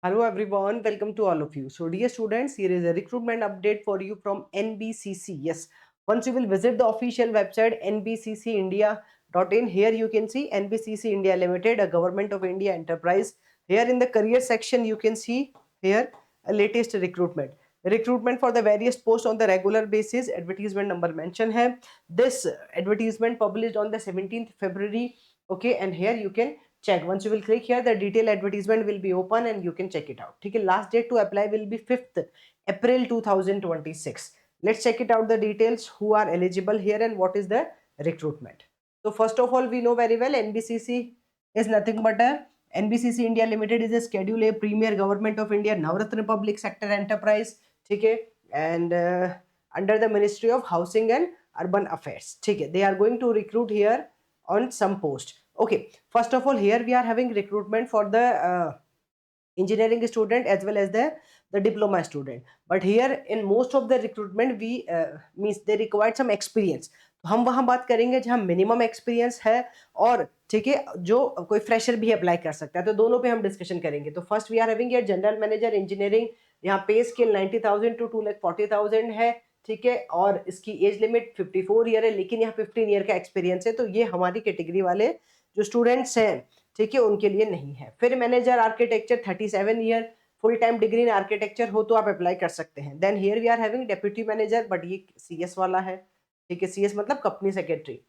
Hello everyone, welcome to all of you. So dear students, here is a recruitment update for you from NBCC. Yes, once you will visit the official website nbccindia.in, here you can see NBCC India Limited, a Government of India enterprise. Here in the career section, you can see here a latest recruitment. Recruitment for the various posts on the regular basis. Advertisement number mentioned hai. This advertisement published on the 17th February. Okay, and here you can check. Once you will click here, the detailed advertisement will be open and you can check it out. Okay, last date to apply will be 5th April 2026. Let's check it out, the details, who are eligible here and what is the recruitment. So first of all, we know very well NBCC is nothing but a NBCC India Limited is a Schedule A premier Government of India Navratna Public Sector Enterprise. Okay, and under the Ministry of Housing and Urban Affairs. Okay, they are going to recruit here on some post. Okay, first of all, here we are having recruitment for the engineering student as well as the diploma student. But here in most of the recruitment we means they required some experience. तो हम वहां बात करेंगे जहां minimum experience है और ठीक है जो कोई फ्रेशर भी अप्लाई कर सकता है, तो दोनों पे हम डिस्कशन करेंगे. तो first we are having here general manager engineering. यहाँ पे स्केल 90,000 टू 2,40,000 है. ठीक है, और इसकी एज लिमिट 54 ईयर है, लेकिन यहाँ 15 ईयर का एक्सपीरियंस है, तो ये हमारी कैटेगरी वाले जो स्टूडेंट्स हैं ठीक है उनके लिए नहीं है. फिर manager architecture 37 year, full time degree in architecture हो तो आप अप्लाई कर सकते हैं. Then here we are having deputy manager, but ये सीएस वाला है. ठीक है, सीएस मतलब company secretary.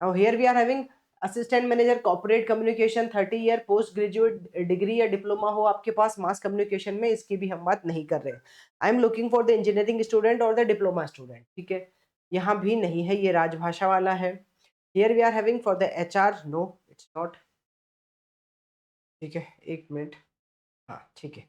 Now here we are having assistant manager corporate communication 30 year, post graduate degree या डिप्लोमा हो आपके पास मास कम्युनिकेशन में, इसकी भी हम बात नहीं कर रहे हैं. I am looking for the engineering student और द डिप्लोमा स्टूडेंट. ठीक है, यहाँ भी नहीं है, ये राजभाषा वाला है. Here we are having for the HR, no it's not. ठीक है, एक मिनट. हाँ ठीक है.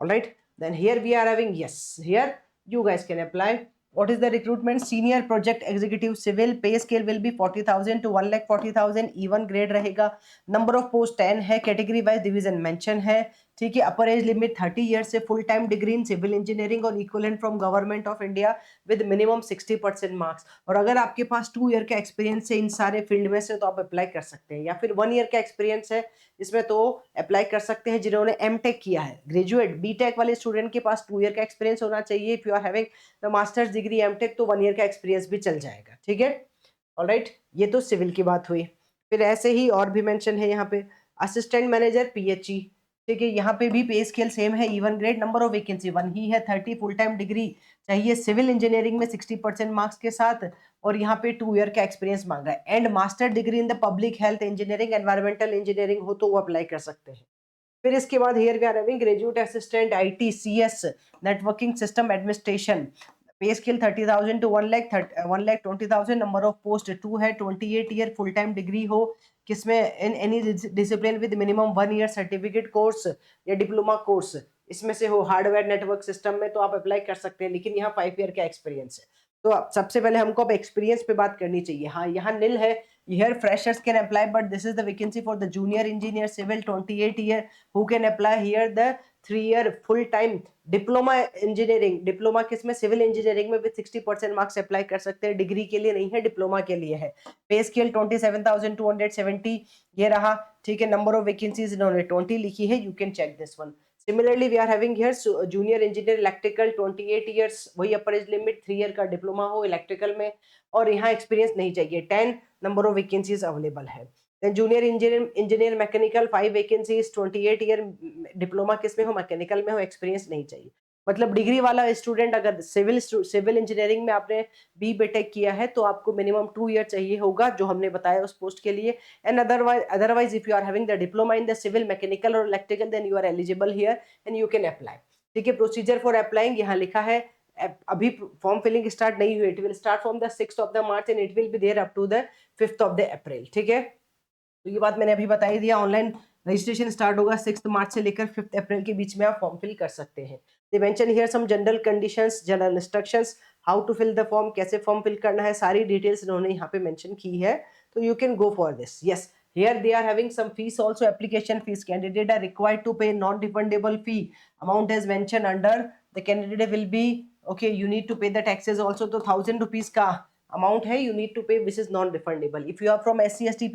Alright, then here we are having, yes, here you guys can apply. What is the recruitment? Senior project executive civil, pay scale will be 40,000 to 1,40,000, even grade रहेगा. Number of post 10 है, category wise division mention है. ठीक है, upper age limit 30 year से, full time degree in civil engineering और equivalent from Government of India with minimum 60% marks. और अगर आपके पास 2 ईयर का एक्सपीरियंस है इन सारे फील्ड में से तो आप अप्लाई कर सकते हैं, या फिर 1 ईयर का एक्सपीरियंस है इसमें तो अप्लाई कर सकते हैं जिन्होंने एमटेक किया है. ग्रेजुएट बीटेक वाले स्टूडेंट के पास 2 ईयर का एक्सपीरियंस होना चाहिए. If you are having the masters degree MTech तो 1 ईयर का एक्सपीरियंस भी चल जाएगा. ठीक है, ऑलराइट, ये तो सिविल की बात हुई. फिर ऐसे ही और भी मेंशन है यहाँ पे असिस्टेंट मैनेजर पीएचई. ठीक है, यहाँ पे भी पे स्केल सेम है, even grade. Number of vacancy 1 ही है, 30 फुल टाइम डिग्री चाहिए सिविल इंजीनियरिंग में 60% मार्क्स के साथ, और यहाँ पे 2 ईयर का एक्सपीरियंस मांगा है. And master degree in the public health engineering environmental engineering हो तो वो अप्लाई कर सकते हैं. फिर इसके बाद here we are having graduate assistant IT CS networking system administration. Pay scale 30,000 to 1,20,000. Number of post 2 है, 28 ईयर, फुल टाइम डिग्री हो किसमें in any discipline with minimum 1 year certificate course या डिप्लोमा कोर्स इसमें से हो hardware network system में तो आप अप्लाई कर सकते हैं, लेकिन यहाँ 5 ईयर का एक्सपीरियंस है. तो सबसे पहले हमको अब एक्सपीरियंस पे बात करनी चाहिए. हाँ, यहाँ नील है. Here freshers can apply, but this is the vacancy for the junior engineer civil 28 year who can apply here the 3 year full time diploma engineering. Diploma किसमें? सिविल इंजीनियरिंग में विद 60% मार्क्स अप्लाई कर सकते हैं. Degree के लिए नहीं है, diploma के लिए है. पे स्केल 27,270 ये रहा. ठीक है, नंबर ऑफ वैकेंसीज इन्होंने 20 लिखी है, you can check this one. Similarly, we are having here junior engineer electrical 28 years, वही अपर एज लिमिट, 3 ईयर का डिप्लोमा हो इलेक्ट्रिकल में, और यहाँ एक्सपीरियंस नहीं चाहिए. 10 नंबर ऑफ वैकेंसीज अवेलेबल है. Then junior engineer mechanical 5 vacancies, 28 year, diploma किस में हो? मैकेनिकल में हो, एक्सपीरियंस नहीं चाहिए. मतलब डिग्री वाला स्टूडेंट अगर सिविल इंजीनियरिंग में आपने बी बीटेक किया है तो आपको मिनिमम 2 ईयर चाहिए होगा, जो हमने बताया उस पोस्ट के लिए. And otherwise if you are having the diploma in the civil mechanical or electrical then you are eligible here and you can apply. ठीक है, प्रोसीजर फॉर अप्लाइंग यहाँ लिखा है. अभी फॉर्म फिलिंग स्टार्ट नहीं हुई, it will start from the 6th of the March and it will be there up to the 5th of the April. ठीक है, तो ये बात मैंने अभी बता ही दिया. ऑनलाइन रजिस्ट्रेशन स्टार्ट होगा 6 मार्च से लेकर 5 अप्रैल के बीच में, आप फॉर्म फिल कर सकते हैं. They mention here some general conditions, general instructions, how to fill the form, कैसे फॉर्म फिल करना है, सारी डिटेल्स इन्होंने यहाँ पे मेंशन की है, तो you can go for this. Yes, here they are having some fees also, application fees. Candidate are required to pay non-refundable fee. Amount is mentioned under. The candidate will be okay. You need to pay the taxes also. तो 1,000 rupees का amount है, you need to pay, which is non-refundable. If you are from SC, ST,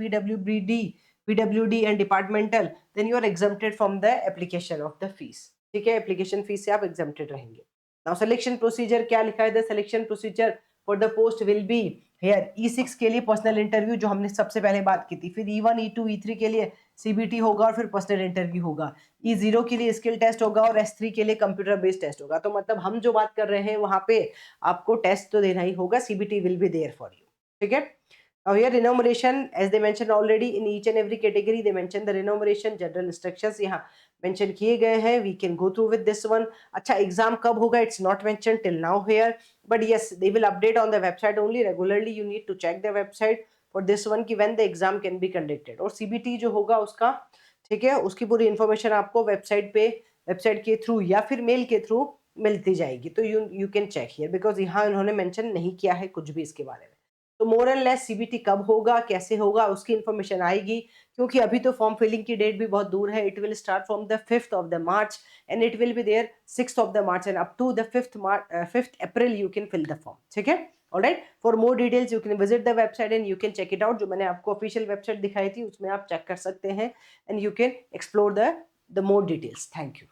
PWD and departmental, then you are exempted from the application of the fees. ठीक है, application fees से आप exempted रहेंगे। Now selection procedure क्या लिखा है, the selection procedure for the post will be here E6 के लिए पर्सनल इंटरव्यू जो हमने सबसे पहले बात की थी, फिर E1 E2 E3 के लिए CBT होगा और फिर पर्सनल इंटरव्यू होगा, E0 के लिए स्किल टेस्ट होगा और S3 के लिए कंप्यूटर बेस्ड टेस्ट होगा। तो मतलब हम जो बात कर रहे हैं वहां पे आपको टेस्ट तो देना ही होगा, CBT will be there for you. ठीक है, now here remuneration, as they mentioned already in each and every category they mentioned the remuneration, general instructions यहाँ mention किए गए हैं, we can go through with this one। अच्छा, exam कब होगा, it's not mentioned till now here, but yes they will update on the website only, regularly you need to check the website for this one कि when the exam can be conducted। और CBT जो होगा उसका, ठीक है, उसकी पूरी information आपको वेबसाइट के थ्रू या फिर मेल के थ्रू मिलती जाएगी। तो you can check here, because यहाँ उन्होंने मेंशन नहीं किया है कुछ भी इसके बारे में। तो मोर एंड लेस CBT कब होगा, कैसे होगा, उसकी इन्फॉर्मेशन आएगी, क्योंकि अभी तो फॉर्म फिलिंग की डेट भी बहुत दूर है। It will start from the 5th of the March and it will be there 6th of the March and up to the 5th April you can fill the form. ठीक है, alright, for more details you can visit the website and you can check it out. जो मैंने आपको official website दिखाई थी उसमें आप check कर सकते हैं and you can explore the more details. Thank you.